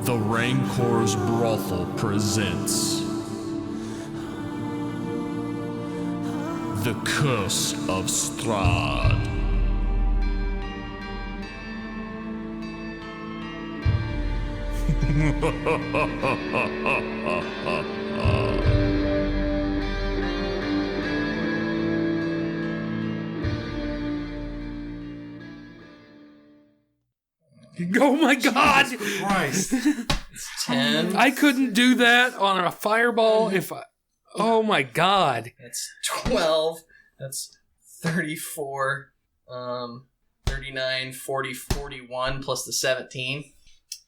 The Rancor's Brothel presents The Curse of Strahd. Oh my God! Jesus Christ. It's 10. I couldn't do that on a fireball if I... Oh my God. That's 12. That's 34. 39, 40, 41 plus the 17.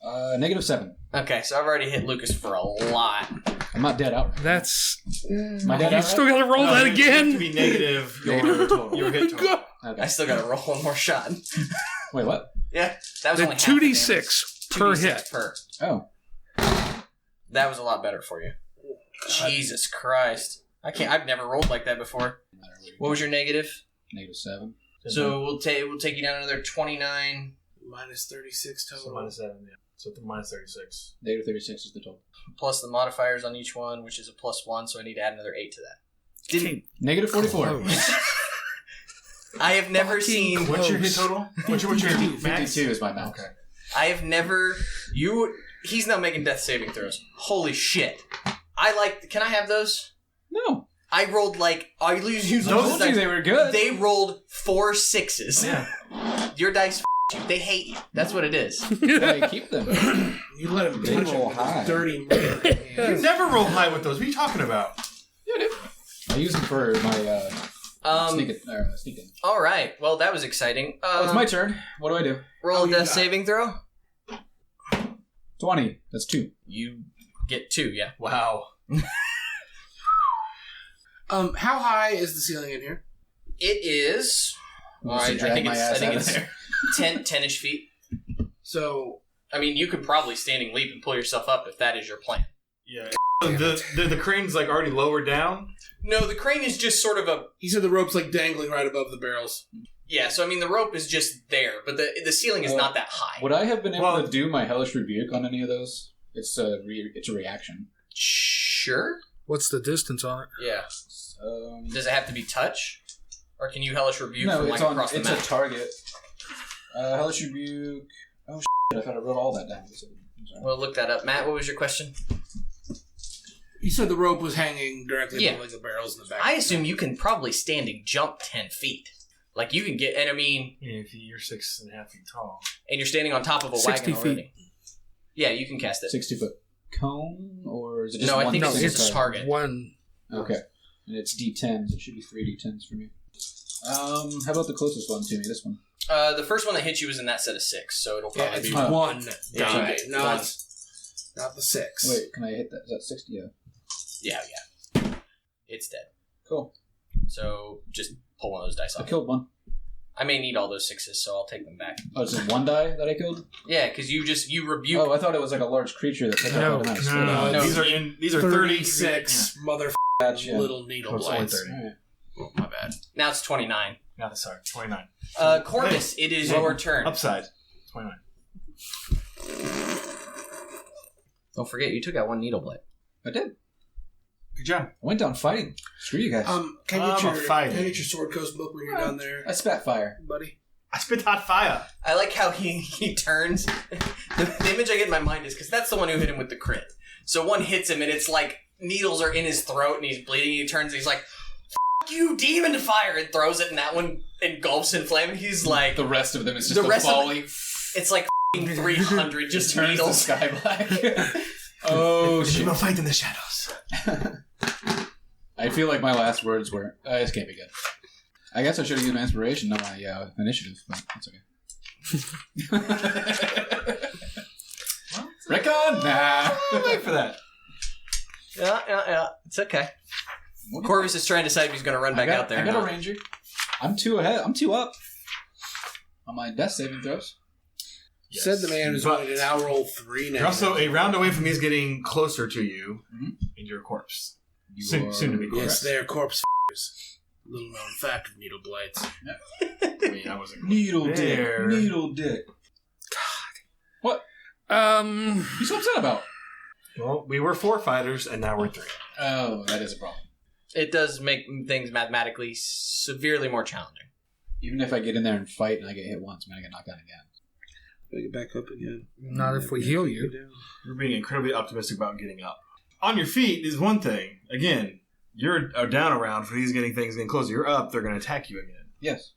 -7. Okay, so I've already hit Lucas for a lot. I'm not dead outright. That's... Am I dead You outright? still gotta roll that You have to again? be negative your hit total. Okay. I still gotta roll one more shot. Wait, what? Yeah, that was The only half the damage. 2d6 per 2d6 hit. per. Oh. That was a lot better for you. Jesus Christ. I've never rolled like that before. What was your negative? -7. So we'll take you down another 29. Minus 36 total. So -7, yeah. So minus 36. -36 is the total. Plus the modifiers on each one, which is a +1, so I need to add another 8 to that. -44. I have never seen... What's your hit total? What's your max? 52 is my max. Okay. I have never... He's now making death saving throws. Holy shit. Can I have those? No. I rolled I usually Those things, they were good. They rolled 4 6s. Yeah. Your dice you. They hate you. That's what it is. Yeah, keep them. You let him They touch roll it with high. his dirty man. You never roll high with those. What are you talking about? I use them for my sneaking. All right. Well, that was exciting. It's my turn. What do I do? Roll a you death got saving throw. 20. That's 2. You get 2, yeah. Wow. How high is the ceiling in here? It is... Must have I dragged think my it's, ass I think out of it's there. 10-ish feet. So, I mean, you could probably standing leap and pull yourself up if that is your plan. Yeah. The crane's already lowered down. No, the crane is just sort of a... he said the rope's dangling right above the barrels. Yeah, so I mean, the rope is just there, but the ceiling is not that high. Would I have been able to do my Hellish Rebuke on any of those? It's a reaction. Sure. What's the distance on it? Yeah. Does it have to be touch? Or can you Hellish Rebuke No, from it's across the it's map? a target. Hellish Rebuke. Oh, shit, I thought I wrote all that down. I'm sorry. We'll look that up. Matt, what was your question? You said the rope was hanging directly Yeah. above the barrels in the back. I assume you can probably standing jump 10 feet. You can get, and I mean... Yeah, if you're 6.5 feet tall. And you're standing on top of a 60 wagon already. Yeah, you can cast it. 60-foot cone? Or is it just No, I one think No, it's single just target. One... Okay. And it's D10s. It should be 3 D10s for me. How about the closest one to me? This one. The first one that hits you is in that set of 6, so it'll Yeah, probably it's be... one Yeah, you die, get not one. the 6. Wait, can I hit that? Is that 60? Yeah. Yeah. It's dead. Cool. So just pull one of those dice I off. killed one. I may need all those 6s, so I'll take them back. Oh, it's just one die that I killed? Yeah, because you rebuke... Oh, I thought it was like a large creature that took No. out automatic No. No, These are 30. 36 mother Gotcha. little needle Oh, it's only blights. 30. Alright. Oh, my bad. Now it's 29. No, sorry. 29. Corvus, it is your turn. Upside. 29. Don't forget, you took out one needle blade. I did. Good job. I went down fighting. Screw you guys. Can I I'm get a your fighter. sword coast book when you're down there, I spat fire. buddy? I spit hot fire. I like how he turns. The image I get in my mind is because that's the one who hit him with the crit. So one hits him and it's like needles are in his throat and he's bleeding. He turns and he's like, "F you, demon fire!" and throws it, and that one engulfs in flame. And he's like, The rest of them is just The a rest of falling. it's like 300 just turns the needles. sky black. Oh, We shit. will fight in the shadows. I feel like my last words were, this can't be good. I guess I should have used my inspiration, not my initiative, but that's okay. Recon? Nah. Wait for that. Yeah. It's okay. Corvus is trying to decide if he's going to run back out there. I or got not. a ranger. I'm 2 ahead. I'm 2 up on my death saving throws. Yes. Said the man who's But going to now roll 3 now. You're also a round away from me is getting closer to you, and you're a corpse. Soon to be corpse. Yes, they're corpse f***ers. Little known fact of needle blights. I mean, I wasn't Needle there. dick. Needle dick. God. What? He's so upset about. Well, we were 4 fighters, and now we're 3. Oh, that is a problem. It does make things mathematically severely more challenging. Even if I get in there and fight and I get hit once, I'm going to get knocked down again. We get back up again. Not if we heal you. You're being incredibly optimistic about getting up. On your feet is one thing. Again, you're down around for these getting closer. You're up, they're going to attack you again. Yes.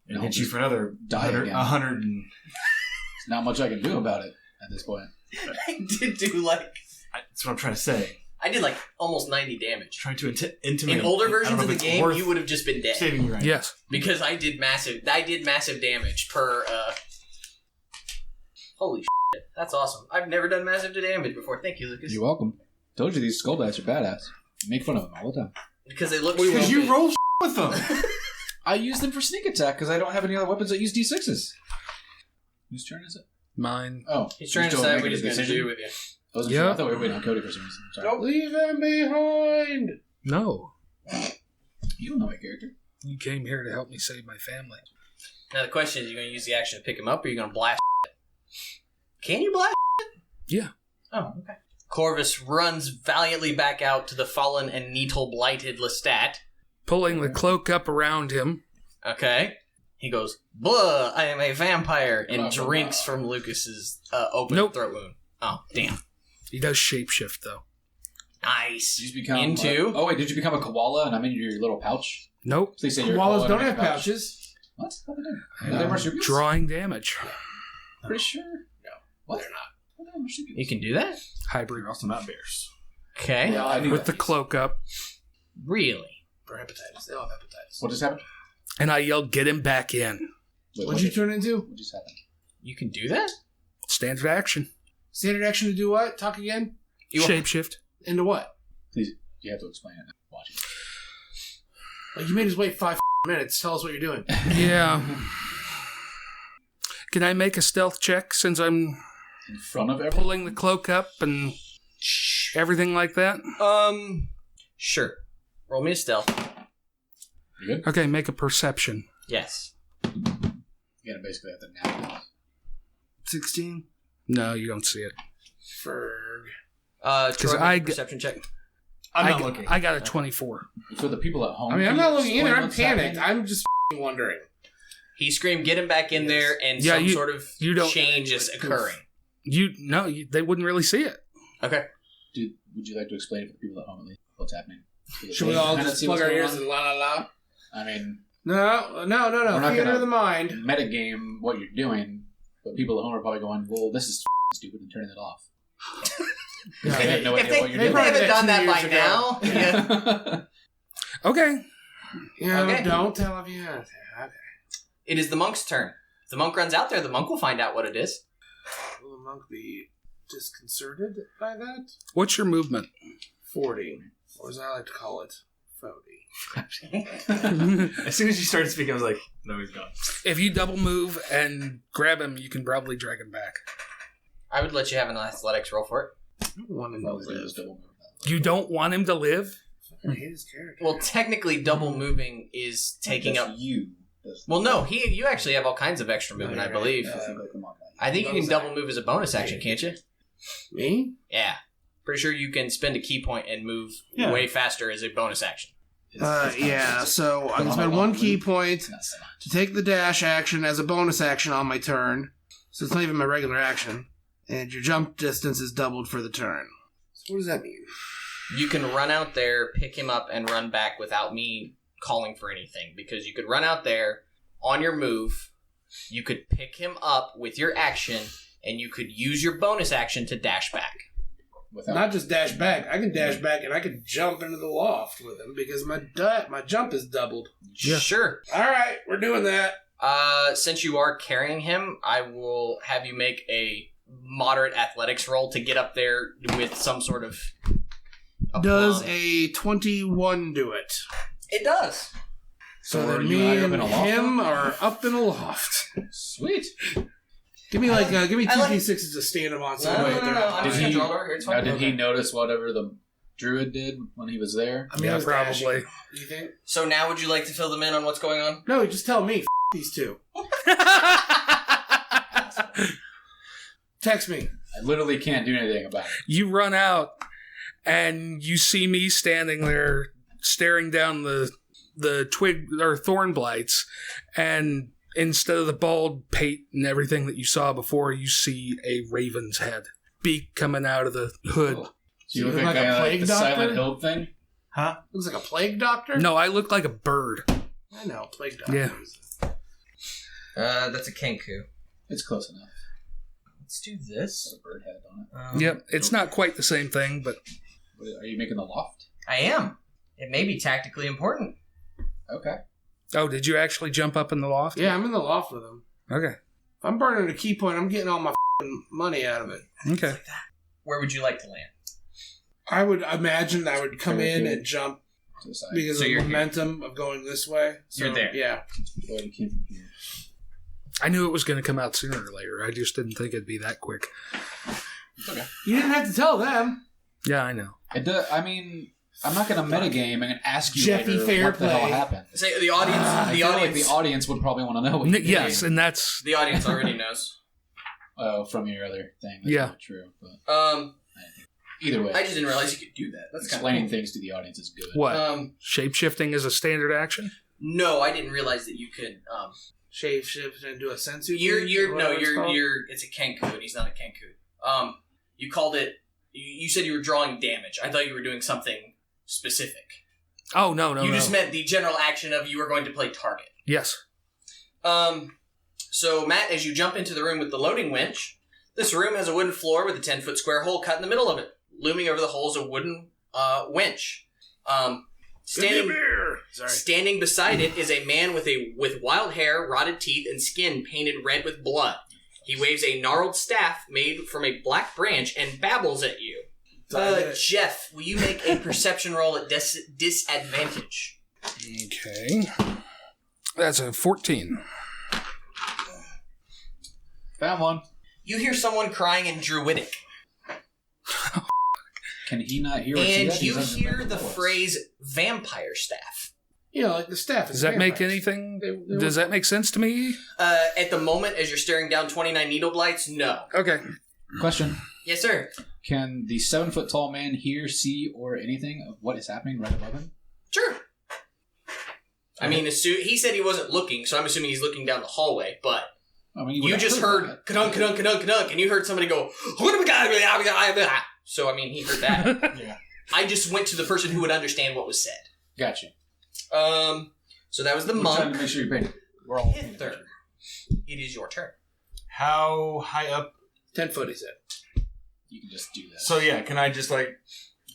And hit you for another die 100, again. 100 and... There's not much I can do about it at this point. I did do That's what I'm trying to say. I did almost 90 damage. Trying to intimate. In older I don't versions know of if the it's game, worth you would have just been dead. saving you right Yes. Because I did massive damage per, Holy shit. That's awesome. I've never done massive damage before. Thank you, Lucas. You're welcome. Told you these skull bats are badass. You make fun of them all the time. Because they look Because you stupid. roll with them. I use them for sneak attack because I don't have any other weapons that use D6s. Whose turn is it? Mine. Oh. He's trying to still decide making what he's a going to decision? do with you. I wasn't sure. I thought we were waiting on Cody for some reason. Sorry. Don't leave him behind. No. You don't know my character. You came here to help me save my family. Now the question is, are you going to use the action to pick him up, or are you going to blast it? Can you blast it? Yeah. Oh, okay. Corvus runs valiantly back out to the fallen and needle-blighted Lestat. Pulling the cloak up around him. Okay. He goes, "Blah, I am a vampire," and drinks from Lucas's open throat wound. Oh, damn. He does shapeshift, though. Nice. Did you become Into? Oh wait, did you become a koala and I'm in your little pouch? Nope. Please say you're a Koalas koala don't in a have pouch. pouches. What? How they do? They're marsupials? Drawing damage. Pretty sure. No, What? they're not. What are marsupials? You can do that? Hybrid. You're also not bears. Okay. Yeah, I knew With that. the cloak up. Really? For hepatitis. They all have hepatitis. What just happened? And I yelled, "Get him back in." Wait, What'd you turn into? What just happened? You can do that? Standard action. Standard action to do what? Talk again? Shapeshift. Into what? Please, you have to explain it. Watch it. Like, you made us wait 5 minutes. Tell us what you're doing. Yeah. Can I make a stealth check since I'm In front of everyone? pulling the cloak up and everything like that? Sure. Roll me a stealth. You good? Okay, make a perception. Yes. You gotta basically have to nap it. 16? No, you don't see it. Ferg. Troy, I make a g- perception check. I'm I not g- looking. I got a 24. For the people at home. I mean, I'm can not you looking either. explain I'm what's panicked. happening? I'm just wondering. He screamed, "Get him back in there," and Yeah, some you- sort of you don't- change is occurring. They wouldn't really see it. Okay. Dude, would you like to explain for the people at home at least what's happening? So that Should we they all kinda just see plug what's our going ears on? and la la la? I mean, No. We're not Theater gonna- of the mind. metagame what you're doing, but people at home are probably going, well, this is stupid and turning it off. They have no If idea what you're they they doing. haven't done that 2 by years ago. now. Yeah. Okay. Yeah, Okay. don't tell him yet. It is the monk's turn. If the monk runs out there, the monk will find out what it is. Will the monk be disconcerted by that? What's your movement? 40. Or as I like to call it, 40. As soon as you started speaking, I was like, no, he's gone. If you double move and grab him, you can probably drag him back. I would let you have an athletics roll for it. I don't want him to Probably live. just double move that. You don't want him to live? I hate his character. Well, technically, double moving is taking That's up. you. That's- Well, no, you actually have all kinds of extra movement, I believe. Come on, guys. I think you can double move as a bonus action, can't you? Me? Yeah. Pretty sure you can spend a key point and move way faster as a bonus action. Yeah, so I can spend 1 key point to take the dash action as a bonus action on my turn. So it's not even my regular action. And your jump distance is doubled for the turn. So what does that mean? You can run out there, pick him up, and run back without me calling for anything. Because you could run out there on your move, you could pick him up with your action, and you could use your bonus action to dash back. Without Not just dash back. I can dash back and I can jump into the loft with him because my jump is doubled. Yeah. Sure. All right, we're doing that. Since you are carrying him, I will have you make a moderate athletics roll to get up there with some sort of... Does aplomb. a 21 do it? It does. So are then you me high up and in a loft him now? are up in a loft. Sweet. Give me give me I 2 like- d6s to stand him on. No, So no, wait, no, they're no. not- I'm Did just going he- to draw it over here. It's Now, fine. did he notice whatever the druid did when he was there? I mean, Yeah, I was dashing. probably. You think? So now would you like to fill them in on what's going on? No, just tell me. These two. Text me. I literally can't do anything about it. You run out, and you see me standing there, staring down the twig or thorn blights, and instead of the bald pate and everything that you saw before, you see a raven's head, beak coming out of the hood. Oh. So you look like a plague the doctor? Silent Hill thing? Huh? Looks like a plague doctor? No, I look like a bird. I know, plague doctor. Yeah. That's a Kenku. It's close enough. Let's do this. Got a bird head on it. Yep, it's not quite the same thing, but Are you making the loft? I am. It may be tactically important. Okay. oh, did you actually jump up in the loft? Yeah, I'm in the loft with him. Okay. If I'm burning a key point, I'm getting all my f***ing money out of it. Okay. Where would you like to land? I would imagine I would come in and jump To the side. because So of the you're here. momentum of going this way. So, You're there. Yeah. Well, you came from here. I knew it was going to come out sooner or later. I just didn't think it'd be that quick. It's okay. You didn't have to tell them. Yeah, I know. I mean, I'm not going to metagame and ask you Jeffy later fair what the hell play. happened. Say the audience. I the feel audience. like the audience would probably want to know what you Yes, did. and that's... The audience already knows. From your other thing. That's Yeah. not true. But I either way, just didn't realize you could do that. That's kind explaining of cool. things to the audience is good. What? Shape-shifting is a standard action? No, I didn't realize that you could. Shave shift and do a sensu. It's a Kenku, and he's not a Kenku. You called it. You said you were drawing damage. I thought you were doing something specific. Oh, no. You just meant the general action of you were going to play target. Yes. So, Matt, as you jump into the room with the loading winch, this room has a wooden floor with a 10-foot square hole cut in the middle of it. Looming over the hole is a wooden winch. Standing beside it is a man with wild hair, rotted teeth, and skin painted red with blood. He waves a gnarled staff made from a black branch and babbles at you. Jeff, will you make a perception roll at disadvantage? Okay. That's a 14. Found one. You hear someone crying in druidic. Can he not hear or see And that? you He's hear under the voice. phrase vampire staff. Yeah, like the staff. Does that make anything... Does that make sense to me? At the moment, as you're staring down 29 needle blights, no. Okay. Question. Yes, sir. Can the 7-foot tall man hear, see, or anything of what is happening right above him? Sure. I mean, he said he wasn't looking, so I'm assuming he's looking down the hallway, but I mean, you would just have heard that. kadunk, kadunk, kadunk, kadunk, and you heard somebody go, so I mean, he heard that. Yeah. I just went to the person who would understand what was said. Gotcha. So that was the I'm trying to monk. make sure you're paying. We're all paying Pithur. attention. It is your turn. How high up? 10 foot, he said. You can just do that. So yeah, can I just like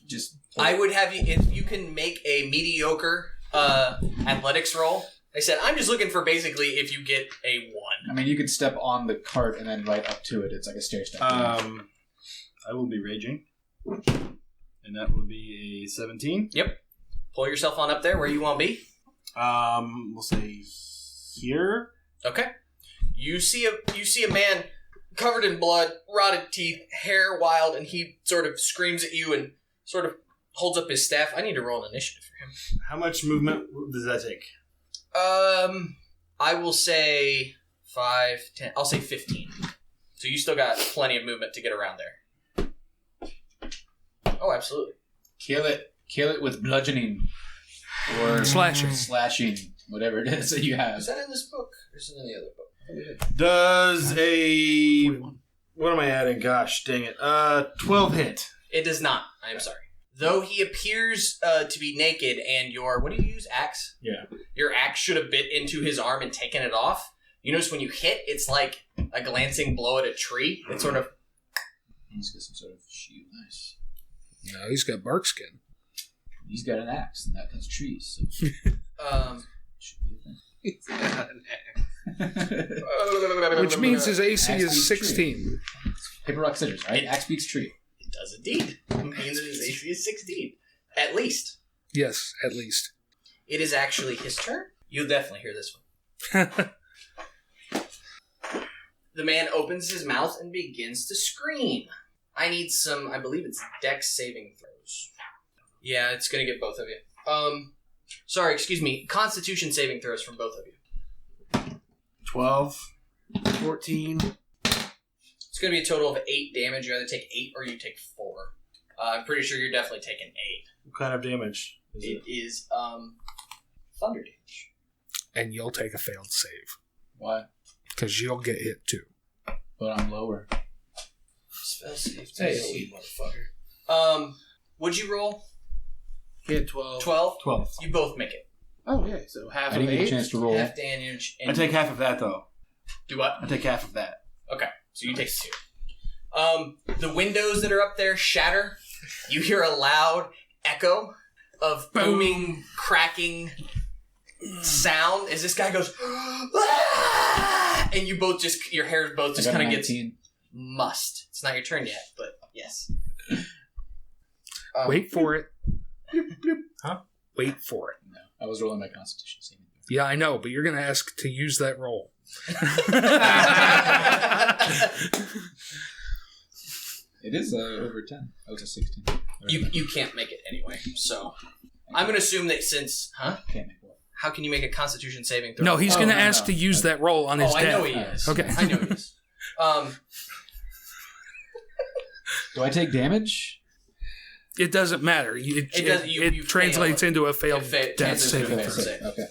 just I would have you, if you can make a mediocre athletics roll. I said, I'm just looking for basically if you get a 1. I mean, you could step on the cart and then right up to it. It's like a stair step. I will be raging, and that will be a 17. Yep. Pull yourself on up there where you want to be. We'll say here. Okay. You see a man covered in blood, rotted teeth, hair wild, and he sort of screams at you and sort of holds up his staff. I need to roll an initiative for him. How much movement does that take? I will say 5, 10. I'll say 15. So you still got plenty of movement to get around there. Oh, absolutely. Kill it. Kill it with bludgeoning. Or Slashing. Whatever it is that you have. Is that in this book? Or is it in the other book? Does a what am I adding? Gosh, dang it! 12 hit. It does not. I am sorry. Though he appears to be naked, and your what do you use? Axe. Yeah. Your axe should have bit into his arm and taken it off. You notice when you hit, it's like a glancing blow at a tree. It's sort of. He's got some sort of shield. Nice. No, he's got bark skin. He's got an axe, and that cuts trees. So should be a thing. Which means his AC Axe is beats 16. Paper, rock, scissors, right? Axe beats tree. It does indeed. It means that his AC is 16. At least. Yes, at least. It is actually his turn. You'll definitely hear this one. The man opens his mouth and begins to scream. I need some, I believe it's dex saving throws. Yeah, it's going to get both of you. Sorry, excuse me. Constitution saving throws from both of you. 12. 14. It's going to be a total of 8 damage. You either take 8 or you take 4. I'm pretty sure you're definitely taking 8. What kind of damage is It is thunder damage. And you'll take a failed save. Why? Because you'll get hit too. But I'm lower. Spell save. Hey, motherfucker. What'd you roll? He had 12. 12? 12. You both make it. Oh, yeah. So half I of didn't get a 8. chance to roll. Half damage. And I take half of that, though. Do what? I take half of that. Okay, so you take 2. The windows that are up there shatter. You hear a loud echo of booming, cracking sound as this guy goes, "Ah!" And you both just, your hair both just kind of gets mussed. It's not your turn yet, but yes. Wait for it. Huh? Wait for it. No, I was rolling my Constitution saving. Yeah, I know, but you're going to ask to use that roll. It is over 10. Oh, it's a 16. You can't make it anyway, so I'm going to assume that since... Huh? Can't make what? How can you make a Constitution saving throw? No, he's going to no, ask no. to use that roll on his I death. know he is. Okay. I know he is. Do I take damage? It doesn't matter. It translates into a failed death translates into a saving failed throw. save. Okay.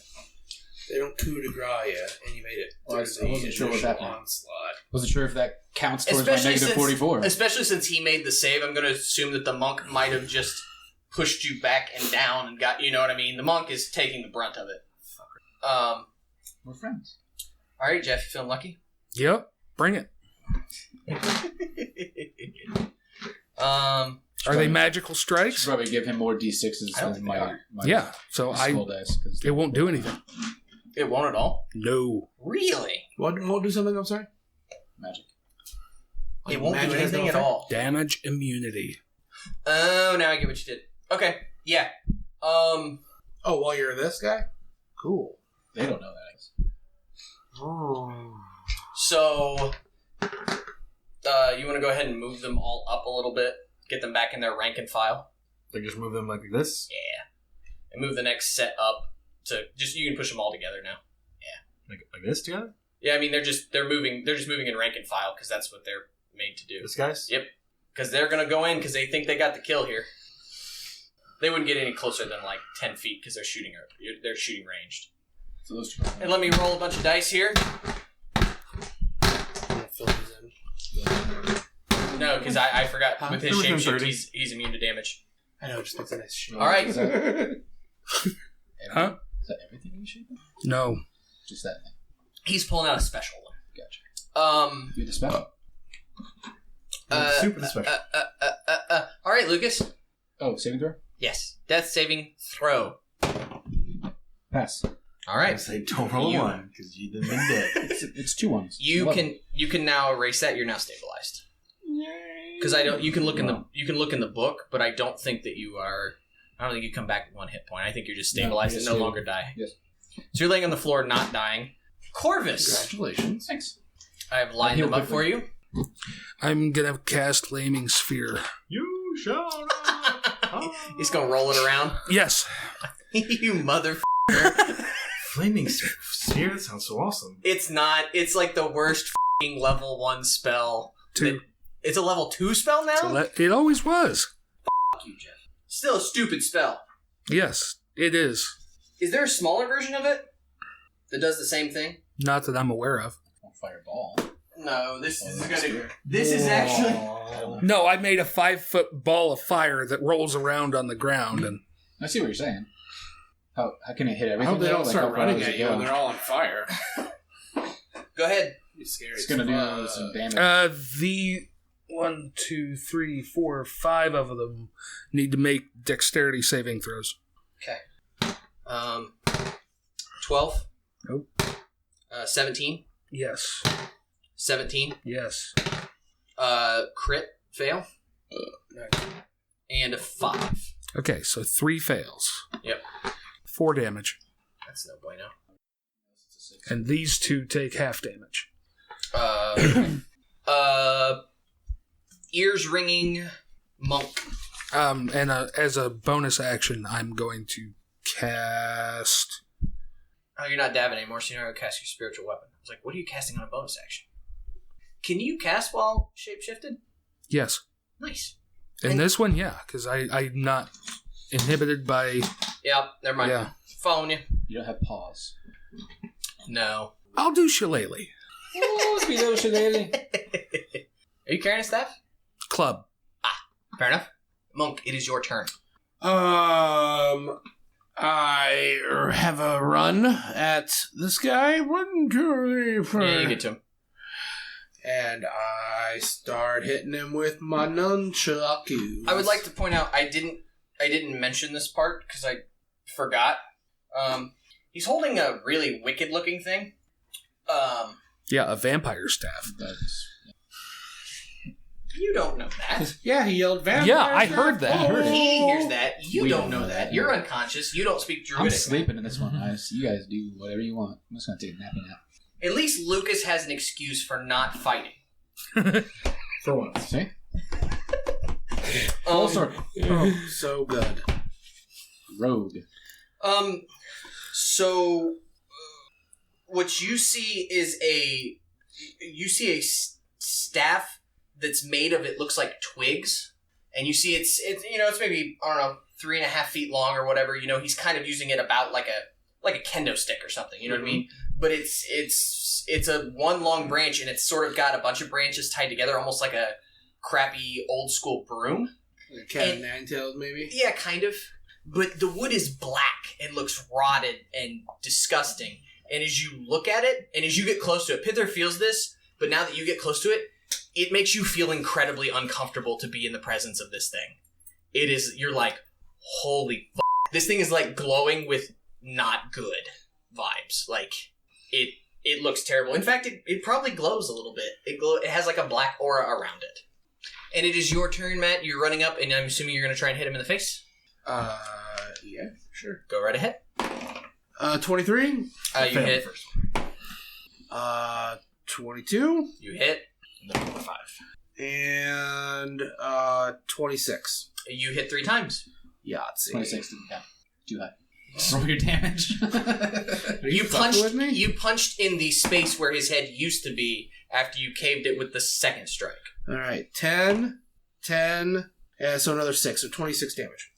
They don't coup de grace yet, and you made it. Well, I wasn't sure what that meant. Onslaught. Wasn't sure if that counts towards my Especially negative since- 44. Especially since he made the save, I'm going to assume that the monk might have just pushed you back and down and got, you know what I mean? The monk is taking the brunt of it. We're friends. All right, Jeff, you feeling lucky? Yep. Bring it. Are they magical Should strikes? probably give him more d6s I don't than think they are. my Yeah. So skull dice. 'Cause it won't do anything. It won't at all? No. Really? What won't do something? I'm sorry. Magic. It won't do Magic has anything no at effect? all. Damage immunity. Oh, now I get what you did. Okay, yeah. Oh, while you're this guy? Cool. They don't know that. Oh. So, you want to go ahead and move them all up a little bit? Get them back in their rank and file? Like, just move them like this? Yeah. And move the next set up to just, you can push them all together now. Like this together? Yeah, I mean they're just moving in rank and file because that's what they're made to do. This guys? Yep, because they're gonna go in because they think they got the kill here. They wouldn't get any closer than like 10 feet because they're shooting ranged. So those two. And let me roll a bunch of dice here. No, because I forgot with his Within shapeshift 30. he's immune to damage. I know, it just makes a nice shape. All right. Is that, Huh? is that everything you shoot? No. Just that thing. He's pulling out a special one. Gotcha. Do the spell. Super special. All right, Lucas. Oh, saving throw? Yes, death saving throw. Pass. All right. I say don't roll You- one because you'd have been dead. It's 2 ones. You 11. can now erase that. You're now stabilized. Because I don't. You can look in the book, but I don't think that you are. I don't think you come back with 1 hit point. I think you're just stabilized No, and just no stable. longer die. Yes. So you're laying on the floor, not dying. Corvus, Congratulations. Thanks. I've lined Heal them up for you. I'm going to cast Flaming Sphere. You shall not. He's gonna roll it around. Yes. You mother. Flaming sphere? That sounds so awesome. It's not. It's like the worst level 1 spell. 2. It's a level 2 spell now. So it always was. Fuck you, Jeff. Still a stupid spell. Yes, it is. Is there a smaller version of it that does the same thing? Not that I'm aware of. Fireball. No, this is that's gonna. weird. This is actually. No, I made a 5-foot ball of fire that rolls around on the ground, and I see what you're saying. How can it hit I everything? hope they though? don't Like, start how far running does it at you go? when they're all on fire. Go ahead. It's scary. It's gonna do some damage. the 1, 2, 3, 4, 5 of them need to make dexterity saving throws. Okay. 12. Nope. 17. Yes. 17. Yes. Crit fail. And a 5. Okay, so 3 fails. Yep. 4 damage. That's no bueno. And these 2 take half damage. Ears ringing monk. And as a bonus action, I'm going to cast... Oh, you're not dabbing anymore, so you're not going to cast your spiritual weapon. I was like, what are you casting on a bonus action? Can you cast while shapeshifted? Yes. Nice. And this one, yeah, because I'm not inhibited by... Yep, never mind. Yeah. Following you. You don't have pause. No. I'll do shillelagh. Oh, speedo shillelagh. Are you carrying a staff? Club. Fair enough. Monk, it is your turn. I have a run at this guy. 1, 2, 3, 4. Yeah, you get to him. And I start hitting him with my nunchakus. I would like to point out I didn't mention this part because I forgot. He's holding a really wicked looking thing. Yeah, a vampire staff. You don't know that. Yeah, he yelled vampire. Yeah, I heard that. He hears that. You We don't don't know know that. that. You're unconscious. You don't speak druidic. I'm sleeping in this one, guys. You guys do whatever you want. I'm just gonna take a nappy nap. At least Lucas has an excuse for not fighting. For once. See? Full circle. Oh, so good. Rogue. So what you see is a staff that's made of, it looks like twigs, and you see it's maybe, I don't know, 3.5 feet long or whatever. He's kind of using it about like a kendo stick or something. You know what I mean? But it's a one long branch, and it's sort of got a bunch of branches tied together, almost like a crappy old school broom. Like Cat and Nine-Tails, maybe? Yeah, kind of. But the wood is black and looks rotted and disgusting. And as you look at it, and as you get close to it, Pithur feels this, but now that you get close to it, it makes you feel incredibly uncomfortable to be in the presence of this thing. You're like, holy f***. This thing is like glowing with not good vibes. Like, it looks terrible. In fact, it probably glows a little bit. It has like a black aura around it. And it is your turn, Matt. You're running up, and I'm assuming you're going to try and hit him in the face. Yeah, sure. Go right ahead. 23. You hit. 22. You hit. No, 5. And 26. You hit 3 times. Yahtzee. 26 didn't count. Too high. Roll your damage. You fucking with me? punched in the space where his head used to be after you caved it with the second strike. All right. 10. Yeah, so another 6. So 26 damage.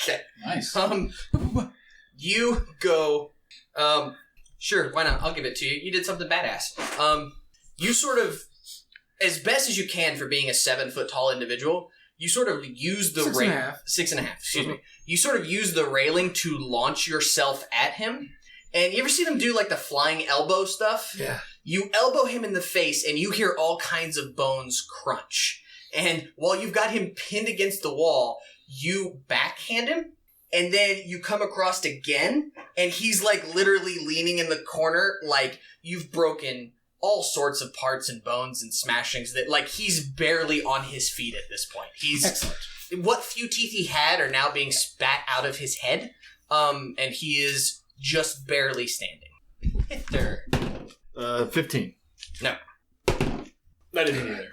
Okay. Nice. You go. Sure, why not? I'll give it to you. You did something badass. You sort of, as best as you can for being a 7-foot tall individual, you sort of use the 6.5. 6.5. Excuse me. You sort of use the railing to launch yourself at him. And you ever see them do like the flying elbow stuff? Yeah. You elbow him in the face, and you hear all kinds of bones crunch. And while you've got him pinned against the wall, you backhand him, and then you come across again, and he's like literally leaning in the corner, like you've broken all sorts of parts and bones and smashings that, like, he's barely on his feet at this point. He's Excellent. What few teeth he had are now being spat out of his head, and he is just barely standing. Pithur. 15. No. I didn't either.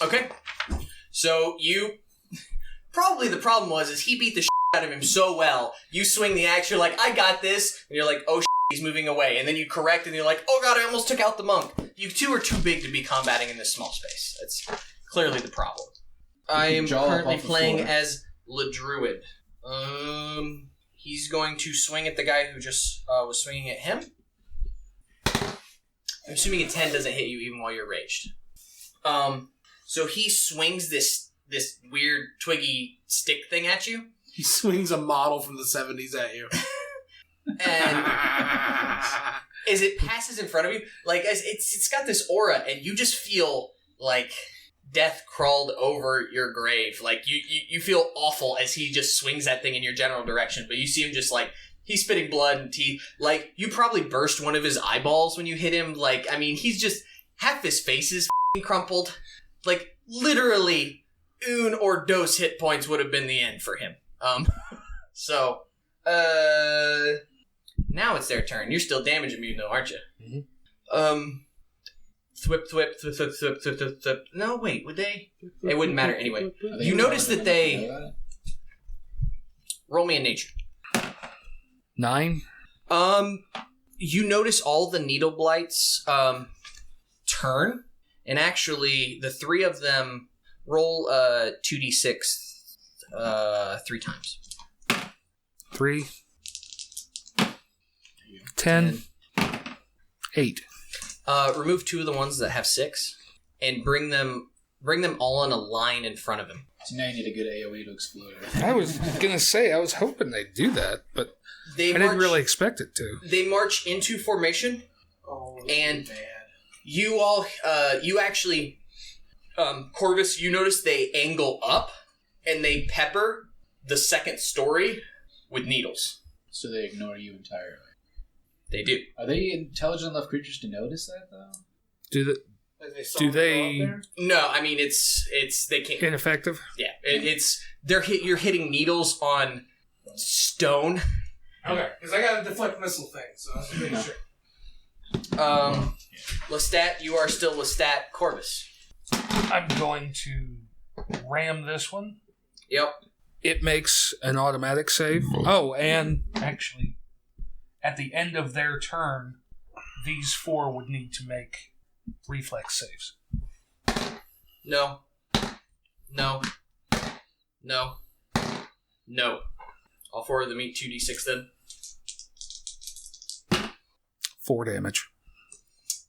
Okay. So you... Probably the problem is he beat the shit out of him so well, you swing the axe, you're like, I got this, and you're like, oh shit, he's moving away. And then you correct, and you're like, oh god, I almost took out the monk. You two are too big to be combating in this small space. That's clearly the problem. I am Jaw up currently off the playing floor. as Le Druid. He's going to swing at the guy who just was swinging at him. I'm assuming a 10 doesn't hit you even while you're raged. So he swings this weird twiggy stick thing at you. He swings a model from the 70s at you. And as it passes in front of you, like as it's got this aura, and you just feel like death crawled over your grave. Like you feel awful as he just swings that thing in your general direction, but you see him just like he's spitting blood and teeth. Like you probably burst one of his eyeballs when you hit him. Like I mean, he's just half his face is f***ing crumpled. Like literally, un or dos hit points would have been the end for him. So now it's their turn. You're still damage immune though, aren't you? Mm-hmm. Thwip. No, wait, would they? It wouldn't matter anyway. I think You it's notice all that they- about it. Roll me in nature. 9. You notice all the needle blights turn, And actually, the 3 of them roll 2d6 3 times. 3, 10, 8. Remove 2 of the ones that have 6, and bring them all in a line in front of him. So now you need a good AoE to explode. I was gonna say, I was hoping they'd do that, but I didn't really expect it to. They march into formation, and you all, you actually, Corvus, you notice they angle up, and they pepper the second story with needles. So they ignore you entirely. They do. Are they intelligent enough creatures to notice that, though? Do they? No, I mean it's they can't. Ineffective? Yeah, you're hitting needles on stone. Okay, because I got a deflect missile thing, so I was making sure. Lestat, you are still Lestat. Corvus. I'm going to ram this one. Yep. It makes an automatic save. Oh, and actually, at the end of their turn, these 4 would need to make reflex saves. No. No. No. No. All 4 of them eat 2d6 then. 4 damage.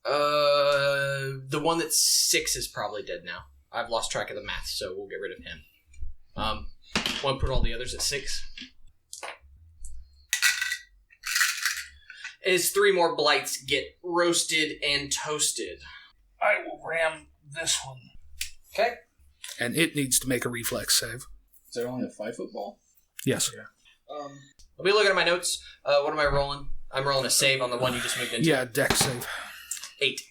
The one that's 6 is probably dead now. I've lost track of the math, so we'll get rid of him. One put all the others at 6. As 3 more blights get roasted and toasted. I will ram this one. Okay. And it needs to make a reflex save. Is there only a 5-foot ball? Yes. I'll be looking at my notes. What am I rolling? I'm rolling a save on the one you just moved into. Yeah, dex save. 8.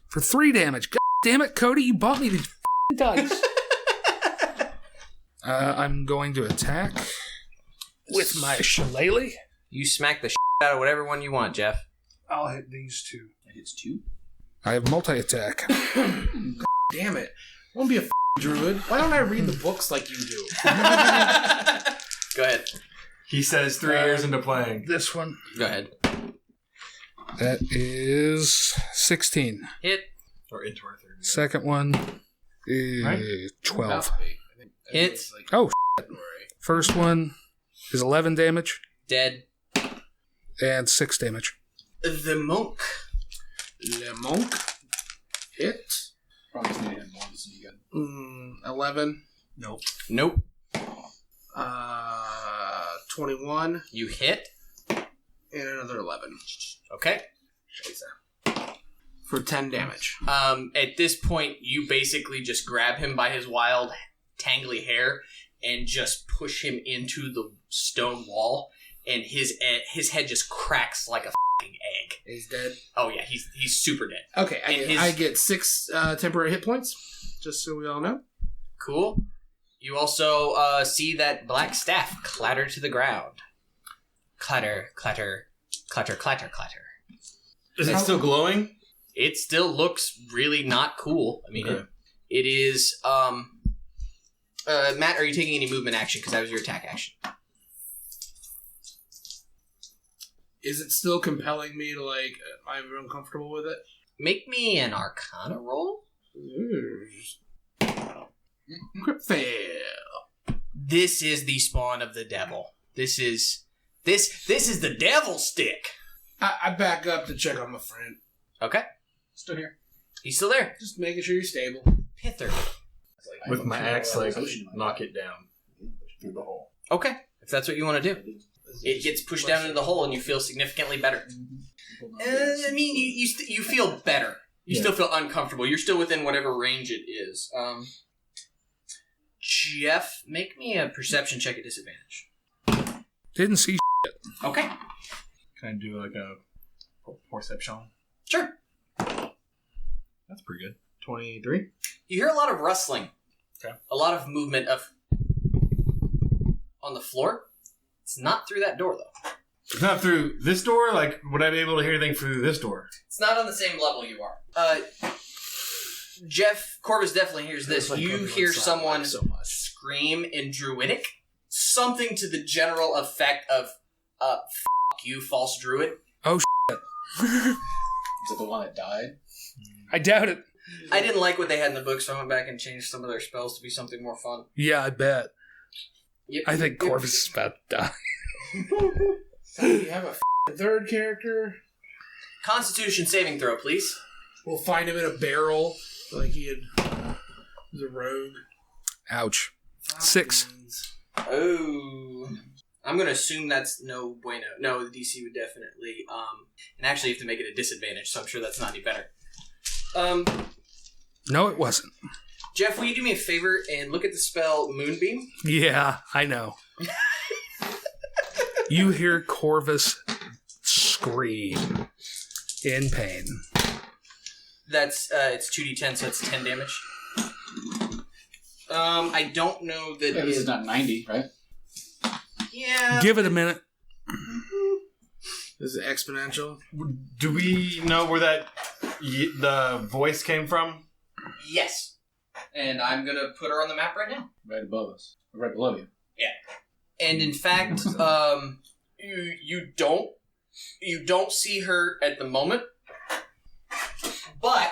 For 3 damage. God damn it, Cody, you bought me these dice. I'm going to attack with my shillelagh. You smack the out of whatever one you want, Jeff. I'll hit these 2. It hits 2? I have multi-attack. Damn it. I won't be a druid. Why don't I read the books like you do? Go ahead. He says 3 years into playing. This one. Go ahead. That is 16. Hit. Or into our 3rd. Second one is 12. Hit. Oh, first one is 11 damage Dead. and 6 damage. The monk. Le Monk. Hit. Probably just need to hit more than you got. 11. Nope. Nope. 21. You hit. And another 11. Okay. For 10 damage. At this point, you basically just grab him by his wild, tangly hair and just push him into the stone wall, and his head just cracks like a f***ing egg. He's dead. Oh yeah, he's super dead. Okay, And I get 6 temporary hit points, just so we all know. Cool. You also see that black staff clatter to the ground. Clatter, clatter, clatter, clatter, clatter. Is it still glowing? It still looks really not cool. I mean, Okay. it is. Matt, are you taking any movement action? Because that was your attack action. Is it still compelling me to, like, am I uncomfortable with it? Make me an Arcana roll. Crit fail. This is the spawn of the devil. This is the devil stick. I back up to check on my friend. Okay, Still here. he's still there. Just making sure you're stable. Pithur. With my axe, like, knock it down. Through the hole. Okay, if that's what you want to do. It gets pushed down into the hole, and you feel significantly better. I mean, you feel better. You still feel uncomfortable. You're still within whatever range it is. Jeff, make me a perception check at disadvantage. Didn't see Okay. Can I do, like, a perception? Sure. That's pretty good. 23? You hear a lot of rustling. Okay. A lot of movement on the floor. It's not through that door, though. It's not through this door? Like, would I be able to hear anything through this door? It's not on the same level you are. Jeff, Corvus definitely hears this. You hear someone scream in druidic. Something to the general effect of, f*** you, false druid. Oh, Is it the one that died? I doubt it. I didn't like what they had in the book, so I went back and changed some of their spells to be something more fun. Yeah, I bet. Yep. I think Corvus is about to die. So you have a third character. Constitution saving throw, please. We'll find him in a barrel, like he was a rogue. Ouch. 6. Oh. I'm going to assume that's no bueno. No, the DC would definitely, and actually you have to make it a disadvantage, so I'm sure that's not any better. No, it wasn't. Jeff, will you do me a favor and look at the spell Moonbeam? Yeah, I know. You hear Corvus scream in pain. That's, it's 2d10, so it's 10 damage. I don't know that Yeah, this is not 90, right? Yeah. Give it a minute. This is exponential. Do we know where the voice came from? Yes. And I'm going to put her on the map right now. Right above us. Right below you. Yeah. And in fact, you don't see her at the moment, but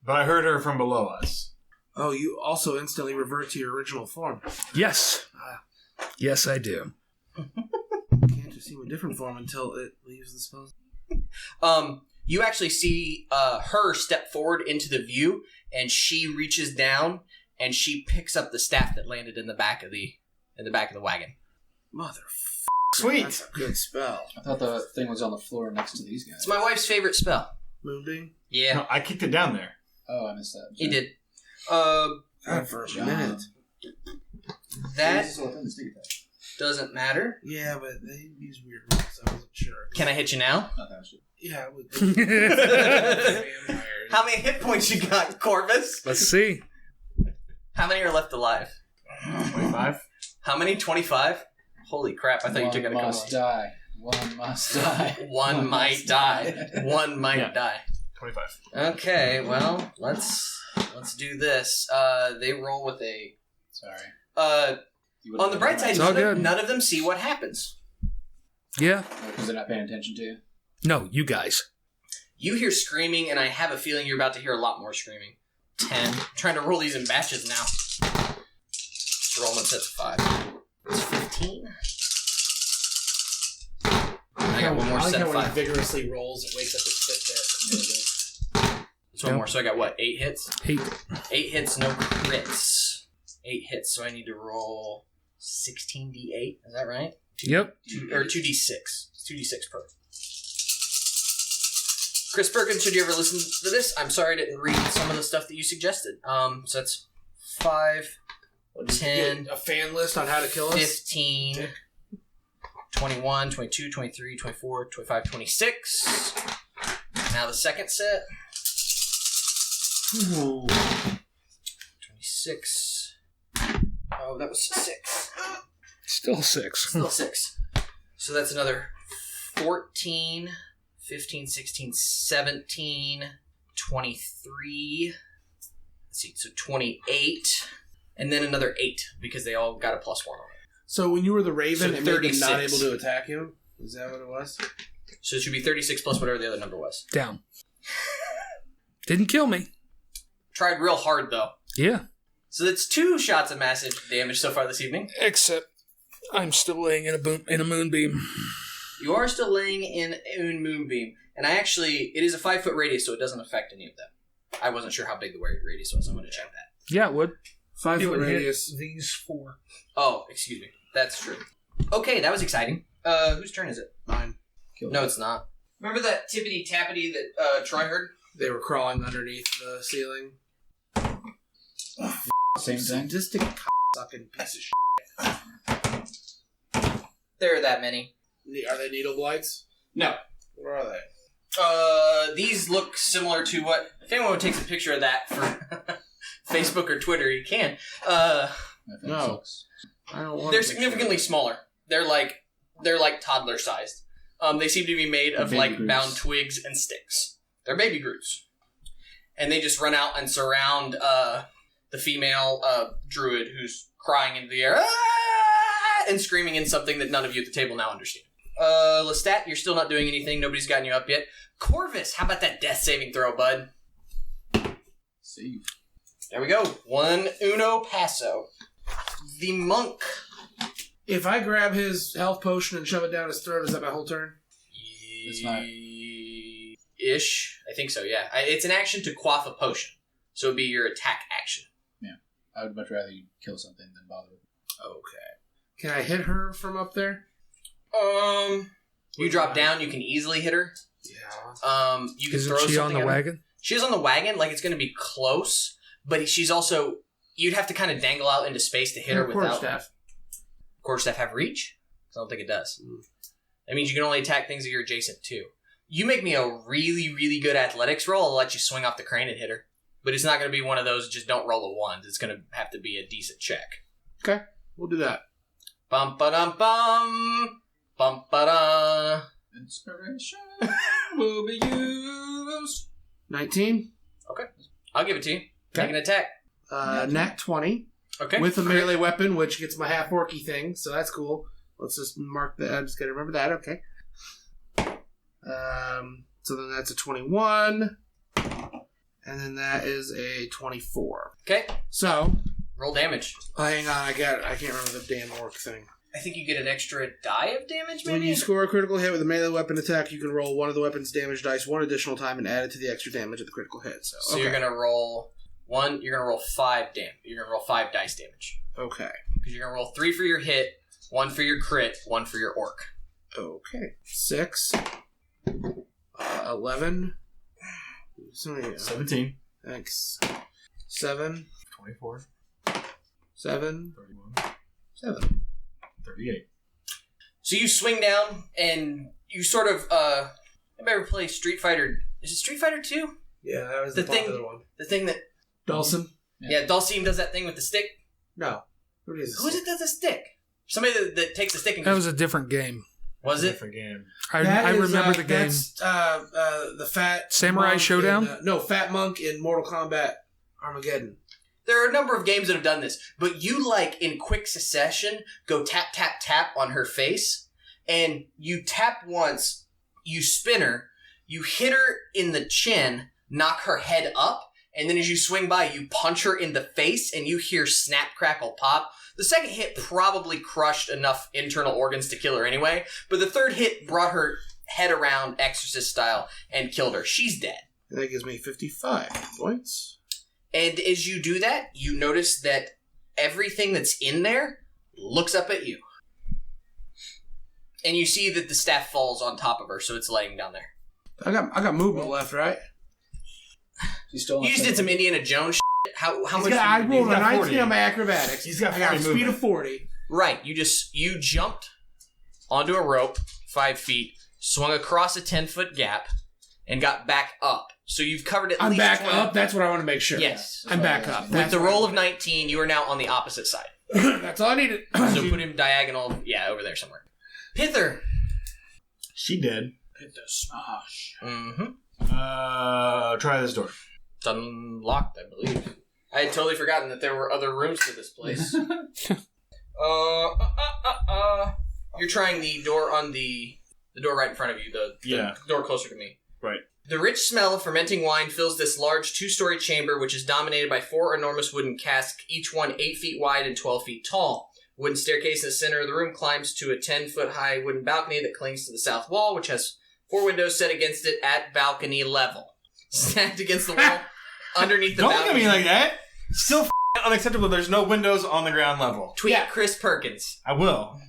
I heard her from below us. Oh, you also instantly revert to your original form. Yes. Yes, I do. Can't assume a different form until it leaves the spell. you actually see her step forward into the view, and she reaches down and she picks up the staff that landed in the back of the wagon. Motherfucker. Sweet. That's a good spell. I thought the thing was on the floor next to these guys. It's my wife's favorite spell. Moonbeam? Yeah, No, I kicked it down there. Oh, I missed that. he did. God, for a John. minute. That doesn't matter. Yeah, but they use weird rules. I wasn't sure. Can I hit you now? Yeah, it would. Vampires. How many hit points you got, Corvus? Let's see. How many are left alive? 25? How many? 25? Holy crap, I thought you took it a couple. Must die. One must die. One might die. One might die. 25. Okay, well, let's do this. They roll with a... Sorry. On the bright side, It's all good. none of them see what happens. Yeah. Because they're not paying attention to you. No, you guys. You hear screaming, and I have a feeling you're about to hear a lot more screaming. 10. I'm trying to roll these in batches now. Just roll them in sets of 5. It's 15. I got one more I like set how of when 5. he vigorously rolls, it wakes up his Fitbit. It's one more, so I got what? 8 hits? 8. 8 hits, no crits. 8 hits, so I need to roll 16d8. Is that right? Yep. 2d6. It's 2d6 per. Chris Perkins, should you ever listen to this? I'm sorry I didn't read some of the stuff that you suggested. So that's 5, 10, A fan list on how to kill us? 15, 21, 22, 23, 24, 25, 26. Now the second set. 26. Oh, that was 6. Still 6. Still 6. So that's another 14, 15, 16, 17, 23. Let's see, so 28. And then another 8, because they all got a +1 on it. So when you were the Raven, So it made them not 36. able to attack you? Is that what it was? So it should be 36 plus whatever the other number was. Down. Didn't kill me. Tried real hard, though. Yeah. So that's 2 shots of massive damage so far this evening. Except I'm still laying in a moonbeam. You are still laying in a moonbeam. And it is a 5-foot radius, so it doesn't affect any of them. I wasn't sure how big the radius was. I'm going to check that. Yeah, it would. 5 It foot would hit radius. these 4. Oh, excuse me. That's true. Okay, that was exciting. Whose turn is it? Mine. No, it's not. Remember that tippity-tappity that Troy heard? They were crawling underneath the ceiling. Same thing. Sadistic sucking piece of shit. There are that many. Are they needle blights? No. Where are they? These look similar to what... If anyone takes a picture of that for Facebook or Twitter, you can. No. I don't want They're to significantly smaller. They're like toddler sized. They seem to be made of Baby like Groots. bound twigs and sticks. They're baby Groots. And they just run out and surround the female druid who's crying into the air "Ah!" and screaming in something that none of you at the table now understand. Lestat, you're still not doing anything. Nobody's gotten you up yet. Corvus, how about that death saving throw, bud? Save. There we go. 1 uno paso. The monk. If I grab his health potion and shove it down his throat, is that my whole turn? It's not. Ish. I think so, yeah. It's an action to quaff a potion. So it'd be your attack action. Yeah. I would much rather you kill something than bother with it. Okay. Can I hit her from up there? You drop down, you can easily hit her. Yeah. You can Isn't throw she something on the at her. wagon? She's on the wagon, like it's going to be close, but she's also... You'd have to kind of dangle out into space to hit her without... Quarterstaff. Quarterstaff have reach? I don't think it does. That means you can only attack things that you're adjacent to. You make me a really, really good athletics roll, I'll let you swing off the crane and hit her. But it's not going to be one of those just don't roll a 1. It's going to have to be a decent check. Okay. We'll do that. Bum-ba-dum-bum. Bum-ba-da. Inspiration will be used. 19. I'll give it to you. Make an attack. Nat 20. Okay. With a melee weapon, which gets my half-orky thing, so that's cool. Let's just mark that. I'm just going to remember that. Okay. So then that's a 21. And then that is a 24. Okay. So, Roll damage. hang on, I can't remember the damn orc thing. I think you get an extra die of damage, When maybe? you score a critical hit with a melee weapon attack, you can roll one of the weapon's damage dice one additional time and add it to the extra damage of the critical hit. So you're gonna roll 1. You're gonna roll 5 damage. You're gonna roll 5 dice damage Okay. because you're gonna roll 3 for your hit, 1 for your crit, 1 for your orc. Okay. 6. 11. 17. Thanks. 7. 24. 7. 31. 7. 38. So you swing down and you sort of anybody ever play Street Fighter? Is it Street Fighter 2? Yeah, that was The the thing- popular one. The thing that Dawson? yeah, Dulcine does that thing with the stick. No. Who is Who is it that does the stick? Somebody that takes the stick and That goes, was a different game. was it? Different game. I remember the game. That's the fat Samurai monk Showdown? no, Fat Monk in Mortal Kombat Armageddon. There are a number of games that have done this, but you like in quick succession go tap tap tap on her face, and you tap once, you spin her, you hit her in the chin, knock her head up, and then as you swing by, you punch her in the face, and you hear snap crackle pop. The second hit probably crushed enough internal organs to kill her anyway, but the third hit brought her head around Exorcist style and killed her. She's dead. And that gives me 55 points. And as you do that, you notice that everything that's in there looks up at you. And you see that the staff falls on top of her, so it's laying down there. I got movement left, right? He's still. You just did some Indiana Jones shit. How much? I did you rolled do? a got 19 on 40. my acrobatics. He's got I got a 40 speed movement. of 40. Right, you jumped onto a rope 5 feet, swung across a 10-foot gap, and got back up. So you've covered at I'm least back 20. up. That's what I want to make sure. Yes. I'm back up. With That's the what roll of 19, you are now on the opposite side. That's all I needed. So put him diagonal, over there somewhere. Pithur. She dead. Hit the smash. Mm-hmm. Try this door. It's unlocked, I believe. I had totally forgotten that there were other rooms to this place. You're trying the door on the door right in front of you, the door closer to me. Right. The rich smell of fermenting wine fills this large 2-story chamber, which is dominated by 4 enormous wooden casks, each one 8 feet wide and 12 feet tall. A wooden staircase in the center of the room climbs to a 10-foot-high wooden balcony that clings to the south wall, which has 4 windows set against it at balcony level. Stacked against the wall, underneath the Don't look balcony. at me like that. Still unacceptable. There's no windows on the ground level. Tweet Chris Perkins. I will.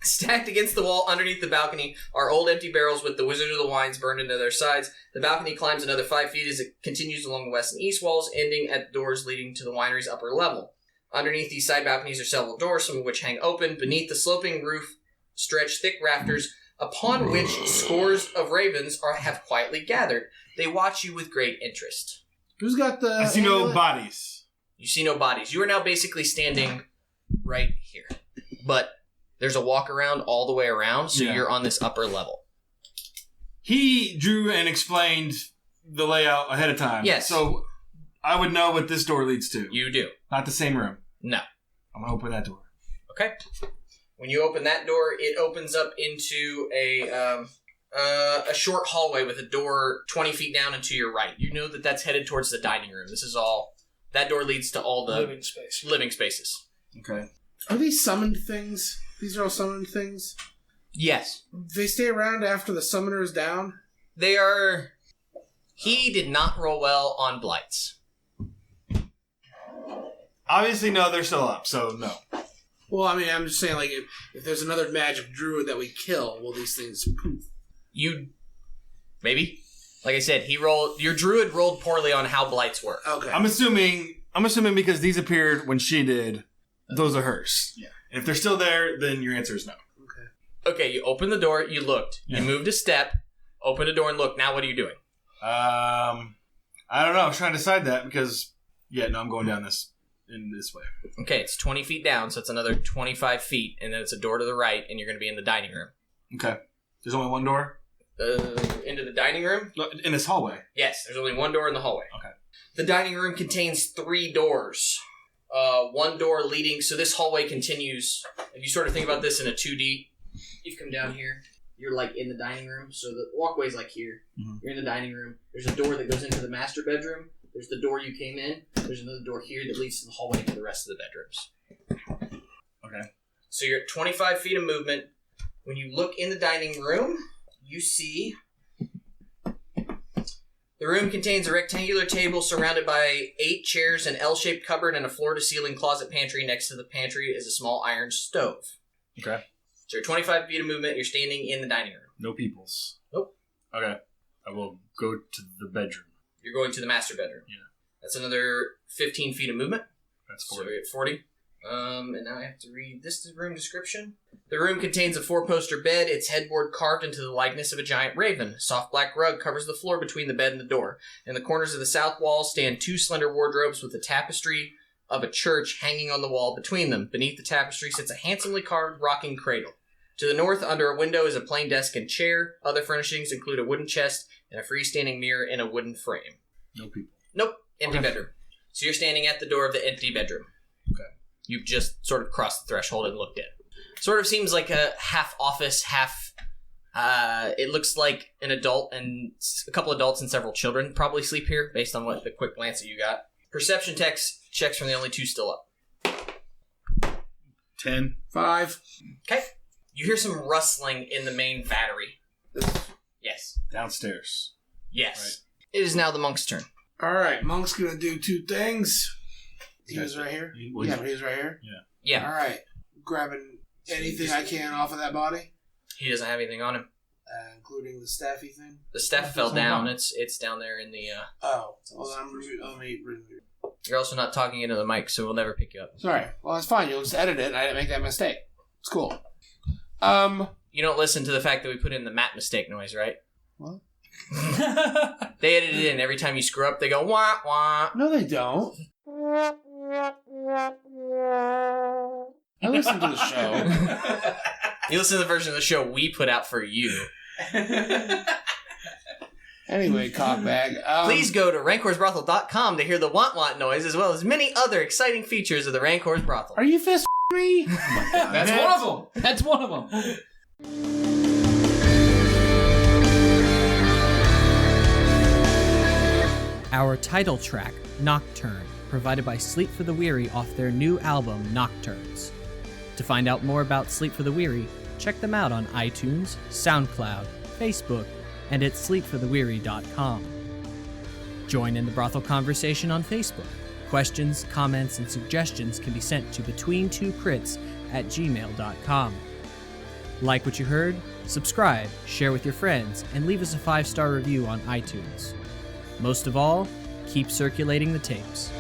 Stacked against the wall underneath the balcony are old empty barrels with the Wizard of the Wines burned into their sides. The balcony climbs another 5 feet as it continues along the west and east walls, ending at doors leading to the winery's upper level. Underneath these side balconies are several doors, some of which hang open. Beneath the sloping roof stretch thick rafters, upon which scores of ravens have quietly gathered. They watch you with great interest. Who's got the... I see no amulet? bodies. You see no bodies. You are now basically standing right here. But there's a walk around all the way around, so Yeah. you're on this upper level. He drew and explained the layout ahead of time. Yes. So I would know what this door leads to. You do. Not the same room. No. I'm going to open that door. Okay. When you open that door, it opens up into a short hallway with a door 20 feet down and to your right. You know that that's headed towards the dining room. This is all That door leads to all the living space. living spaces. Okay. Are these summoned things? These are all summoned things? Yes. They stay around after the summoner is down? They are... He did not roll well on blights. Obviously, no, they're still up, so no. Well, I mean, I'm just saying, like, if there's another magic druid that we kill, will these things poof? Maybe. Like I said, your druid rolled poorly on how blights work. Okay. I'm assuming because these appeared when she did, those are hers. Yeah. And if they're still there, then your answer is no. Okay, you opened the door, you looked. Yeah. You moved a step, opened a door and looked. Now what are you doing? I don't know. I was trying to decide that because, I'm going down this way. Okay, it's 20 feet down, so it's another 25 feet, and then it's a door to the right, and you're going to be in the dining room. Okay. There's only one door? Into the dining room? No, in this hallway? Yes, there's only one door in the hallway. Okay. The dining room contains 3 doors. One door leading, so this hallway continues. If you sort of think about this in a 2D, you've come down here. You're like in the dining room, so the walkway's like here. Mm-hmm. You're in the dining room. There's a door that goes into the master bedroom. There's the door you came in. There's another door here that leads to the hallway to the rest of the bedrooms. Okay. So you're at 25 feet of movement. When you look in the dining room, you see the room contains a rectangular table surrounded by 8 chairs, an L-shaped cupboard, and a floor-to-ceiling closet pantry. Next to the pantry is a small iron stove. Okay. So you're 25 feet of movement. You're standing in the dining room. No peoples. Nope. Okay. I will go to the bedroom. You're going to the master bedroom. Yeah. That's another 15 feet of movement. That's 40. So you're at 40. And now I have to read this room description. The room contains a 4-poster bed, its headboard carved into the likeness of a giant raven. A soft black rug covers the floor between the bed and the door. In the corners of the south wall stand 2 slender wardrobes with a tapestry of a church hanging on the wall between them. Beneath the tapestry sits a handsomely carved rocking cradle. To the north, under a window, is a plain desk and chair. Other furnishings include a wooden chest and a freestanding mirror in a wooden frame. No people. Nope. Empty bedroom. So you're standing at the door of the empty bedroom. Okay. You've just sort of crossed the threshold and looked in. Sort of seems like a half office, half... it looks like an adult and a couple adults and several children probably sleep here, based on what the quick glance that you got. Perception checks from the only 2 still up. 10. 5. Okay. You hear some rustling in the main battery. Yes. Downstairs. Yes. Right. It is now the monk's turn. Alright, monk's gonna do 2 things. He was right here? He was right here? Yeah. Alright. Grabbing anything I can off of that body. He doesn't have anything on him. Including the staffy thing? The staff fell down. It's down there in the... Oh. Well, let me... You're also not talking into the mic, so we'll never pick you up. Sorry. Well, that's fine. You'll just edit it and I didn't make that mistake. It's cool. You don't listen to the fact that we put in the Matt mistake noise, right? What? They edit it in. Every time you screw up, they go, wah, wah. No, they don't. I listen to the show. You listen to the version of the show we put out for you. Anyway, cockbag. Please go to rancorsbrothel.com to hear the want noise, as well as many other exciting features of the Rancors Brothel. Are you fist me? Oh my God. That's one of them. That's one of them. Our title track, Nocturne, provided by Sleep for the Weary off their new album, Nocturnes. To find out more about Sleep for the Weary, check them out on iTunes, SoundCloud, Facebook, and at sleepfortheweary.com. Join in the brothel conversation on Facebook. Questions, comments, and suggestions can be sent to between2crits@gmail.com. Like what you heard? Subscribe, share with your friends, and leave us a 5-star review on iTunes. Most of all, keep circulating the tapes.